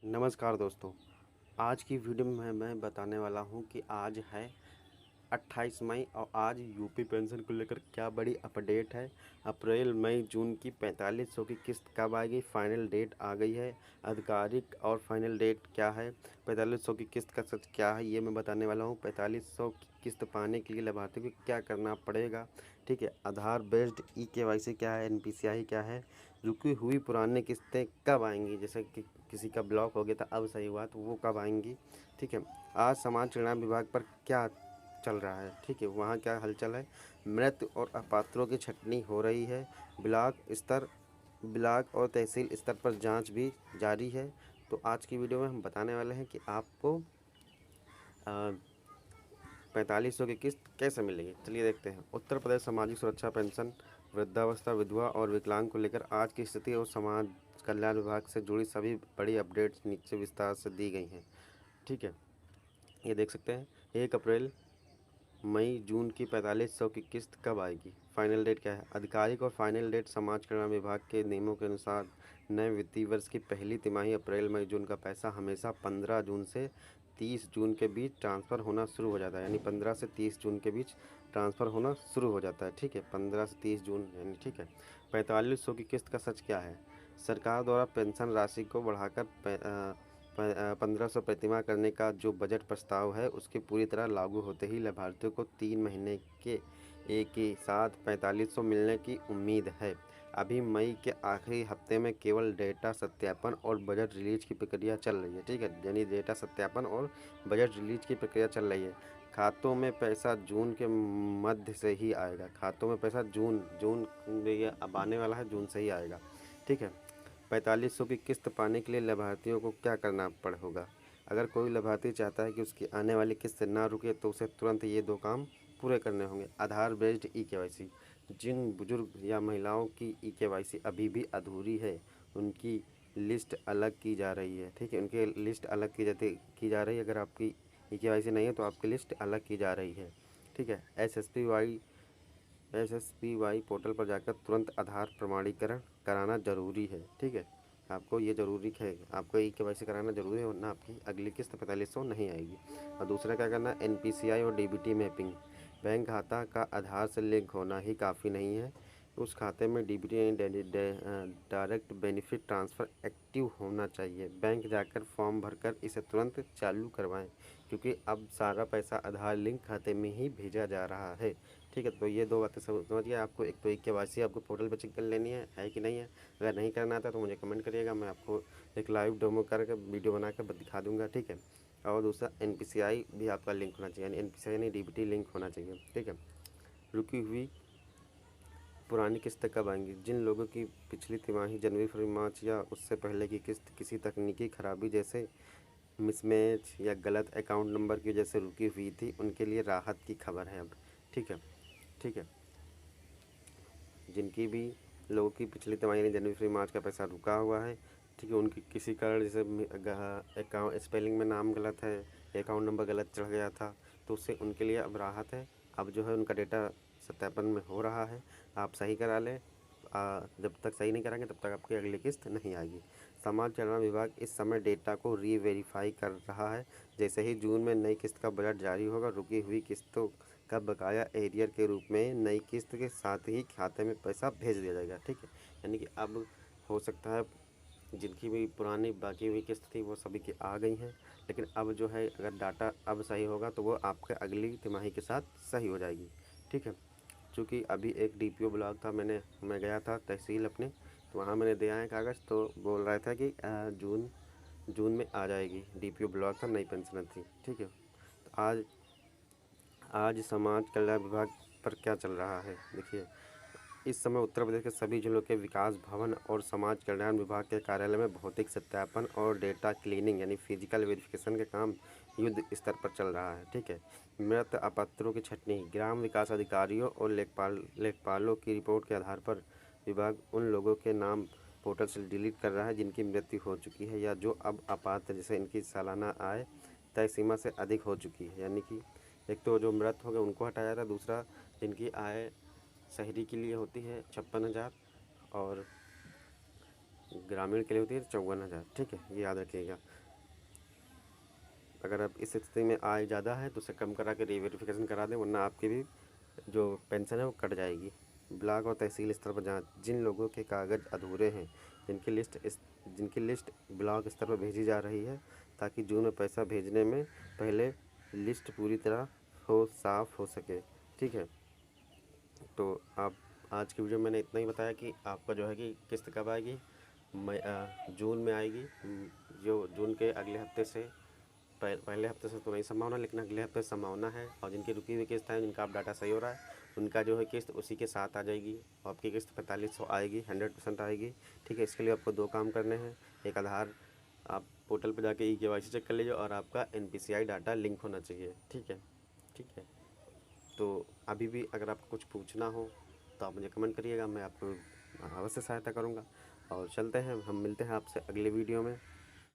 नमस्कार दोस्तों। आज की वीडियो में मैं बताने वाला हूं कि आज है 28 मई और आज यूपी पेंशन को लेकर क्या बड़ी अपडेट है। अप्रैल मई जून की 4500 की किस्त कब आएगी, फाइनल डेट आ गई है। आधिकारिक और फाइनल डेट क्या है, 4500 की किस्त का सच क्या है, ये मैं बताने वाला हूँ। 4500 की किस्त पाने के लिए लाभार्थियों को क्या करना पड़ेगा, ठीक है। आधार बेस्ड ई-केवाईसी क्या है, एनपीसीआई क्या है, रुकी हुई पुरानी किस्तें कब आएंगी, जैसे कि किसी का ब्लॉक हो गया था अब सही हुआ तो वो कब आएंगी, ठीक है। आज समाज कल्याण विभाग पर क्या चल रहा है, ठीक है, वहाँ क्या हलचल है। मृत और अपात्रों की छटनी हो रही है। ब्लॉक और तहसील स्तर पर जांच भी जारी है। तो आज की वीडियो में हम बताने वाले हैं कि आपको 4500 की किस्त कैसे मिलेगी। चलिए देखते हैं। उत्तर प्रदेश सामाजिक सुरक्षा पेंशन वृद्धावस्था, विधवा और विकलांग को लेकर आज की स्थिति और समाज कल्याण विभाग से जुड़ी सभी बड़ी अपडेट्स नीचे विस्तार से दी गई हैं, ठीक है। ये देख सकते हैं। 1 अप्रैल मई जून की 4500 की किस्त कब आएगी, फाइनल डेट क्या है। आधिकारिक और फाइनल डेट समाज कल्याण विभाग के नियमों के अनुसार नए वित्तीय वर्ष की पहली तिमाही अप्रैल मई जून का पैसा हमेशा 15 जून से 30 जून के बीच ट्रांसफ़र होना शुरू हो जाता है। यानी 15 से 30 जून के बीच ट्रांसफ़र होना शुरू हो जाता है, ठीक है। 15 से 30 जून यानी, ठीक है। 4500 की किस्त का सच क्या है। सरकार द्वारा पेंशन राशि को बढ़ाकर 1500 प्रतिमाह करने का जो बजट प्रस्ताव है उसके पूरी तरह लागू होते ही लाभार्थियों को 3 महीने के एक ही साथ 4500 मिलने की उम्मीद है। अभी मई के आखिरी हफ्ते में केवल डेटा सत्यापन और बजट रिलीज की प्रक्रिया चल रही है, ठीक है। यानी डेटा सत्यापन और बजट रिलीज की प्रक्रिया चल रही है। खातों में पैसा जून के मध्य से ही आएगा। खातों में पैसा जून ये अब आने वाला है, जून से ही आएगा, ठीक है। 4500 की किस्त पाने के लिए लाभार्थियों को क्या करना होगा। अगर कोई लाभार्थी चाहता है कि उसकी आने वाली किस्त ना रुके तो उसे तुरंत ये 2 काम पूरे करने होंगे। आधार बेस्ड ई-केवाईसी। जिन बुजुर्ग या महिलाओं की ई-केवाईसी अभी भी अधूरी है उनकी लिस्ट अलग की जा रही है, ठीक है। उनकी लिस्ट अलग की जा रही है। अगर आपकी ई-केवाईसी नहीं है तो आपकी लिस्ट अलग की जा रही है, ठीक है। एसएसपीवाई पोर्टल पर जाकर तुरंत आधार प्रमाणीकरण कराना ज़रूरी है, ठीक है। आपको ये ज़रूरी है, आपको ई-केवाईसी कराना ज़रूरी है, वरना आपकी अगली किस्त 4500 नहीं आएगी। और दूसरा क्या करना है, एनपीसीआई और डीबीटी मैपिंग। बैंक खाता का आधार से लिंक होना ही काफ़ी नहीं है, उस खाते में डीबीटी यानी डायरेक्ट बेनिफिट ट्रांसफ़र एक्टिव होना चाहिए। बैंक जाकर फॉर्म भरकर इसे तुरंत चालू करवाएं, क्योंकि अब सारा पैसा आधार लिंक खाते में ही भेजा जा रहा है, ठीक है। तो ये 2 बातें समझिए। आपको एक तो ई-केवाईसी आपको पोर्टल पर चेक कर लेनी है कि नहीं है। अगर नहीं करना आता तो मुझे कमेंट करिएगा, मैं आपको एक लाइव डेमो करके वीडियो बना कर दिखा दूँगा, ठीक है। और दूसरा एनपीसीआई भी आपका लिंक होना चाहिए, यानी एनपीसीआई यानी डीबीटी लिंक होना चाहिए, ठीक है। रुकी हुई पुरानी किस्त कब आएंगी। जिन लोगों की पिछली तिमाही जनवरी, फरवरी, मार्च या उससे पहले की किस्त किसी तकनीकी खराबी जैसे मिसमैच या गलत अकाउंट नंबर की वजह से रुकी हुई थी, उनके लिए राहत की खबर है अब, ठीक है, ठीक है। जिनकी भी लोगों की पिछली तिमाही यानी जनवरी, फरवरी, मार्च का पैसा रुका हुआ है, ठीक है। उनकी किसी कारण जैसे अकाउंट स्पेलिंग में नाम गलत है, अकाउंट नंबर गलत चढ़ गया था, तो उससे उनके लिए अब राहत है। अब जो है उनका डेटा सत्यापन में हो रहा है, आप सही करा लें। जब तक सही नहीं कराएंगे तब तक आपकी अगली किस्त नहीं आएगी। समाज कल्याण विभाग इस समय डेटा को रीवेरीफाई कर रहा है। जैसे ही जून में नई किस्त का बजट जारी होगा, रुकी हुई किस्तों का बकाया एरियर के रूप में नई किस्त के साथ ही खाते में पैसा भेज दिया जाएगा, ठीक है। यानी कि अब हो सकता है जिनकी भी पुरानी बाकी हुई किस्त थी वो सभी की आ गई हैं, लेकिन अब जो है अगर डाटा अब सही होगा तो वो आपके अगली तिमाही के साथ सही हो जाएगी, ठीक है। चूँकि अभी एक डीपीओ ब्लॉक था, मैं गया था तहसील अपने, तो वहाँ मैंने दिया है कागज़, तो बोल रहा था कि जून में आ जाएगी। डीपीओ ब्लॉक था, नई पेंशन थी, ठीक है। तो आज समाज कल्याण विभाग पर क्या चल रहा है, देखिए। इस समय उत्तर प्रदेश के सभी जिलों के विकास भवन और समाज कल्याण विभाग के कार्यालय में भौतिक सत्यापन और डेटा क्लीनिंग यानी फिजिकल वेरिफिकेशन के काम युद्ध स्तर पर चल रहा है, ठीक है। मृत अपात्रों की छटनी। ग्राम विकास अधिकारियों और लेखपालों की रिपोर्ट के आधार पर विभाग उन लोगों के नाम पोर्टल से डिलीट कर रहा है जिनकी मृत्यु हो चुकी है या जो अब अपात्र, जैसे इनकी सालाना आय तय सीमा से अधिक हो चुकी है। यानी कि एक तो जो मृत हो गए उनको हटाया था, दूसरा जिनकी आय शहरी के लिए होती है 56,000 और ग्रामीण के लिए होती है 54,000। ठीक है, ये याद रखिएगा। अगर आप इस स्थिति में आय ज़्यादा है तो उसे कम करा के रीवेरिफिकेशन करा दें, वरना आपकी भी जो पेंशन है वो कट जाएगी। ब्लॉक और तहसील स्तर पर जांच। जिन लोगों के कागज़ अधूरे हैं जिनकी लिस्ट ब्लॉक स्तर पर भेजी जा रही है, ताकि जून में पैसा भेजने में पहले लिस्ट पूरी तरह साफ हो सके। ठीक है, तो आप आज की वीडियो में मैंने इतना ही बताया कि आपका जो है कि किस्त कब आएगी। जून में आएगी। जो जून के अगले हफ्ते से पहले हफ्ते से तो नहीं संभावना, लेकिन अगले हफ्ते संभावना है। और जिनकी रुकी हुई किस्त है, जिनका आप डाटा सही हो रहा है, उनका जो है किस्त उसी के साथ आ जाएगी और आपकी किस्त 4500 आएगी, 100% आएगी। ठीक है, इसके लिए आपको 2 काम करने हैं। एक, आधार आप पोर्टल पर जाके KYC चेक कर लीजिए, और आपका NPCI डाटा लिंक होना चाहिए। ठीक है, ठीक है। तो अभी भी अगर आपको कुछ पूछना हो तो आप मुझे कमेंट करिएगा, मैं आपको अवश्य सहायता करूँगा। और चलते हैं, हम मिलते हैं आपसे अगले वीडियो में।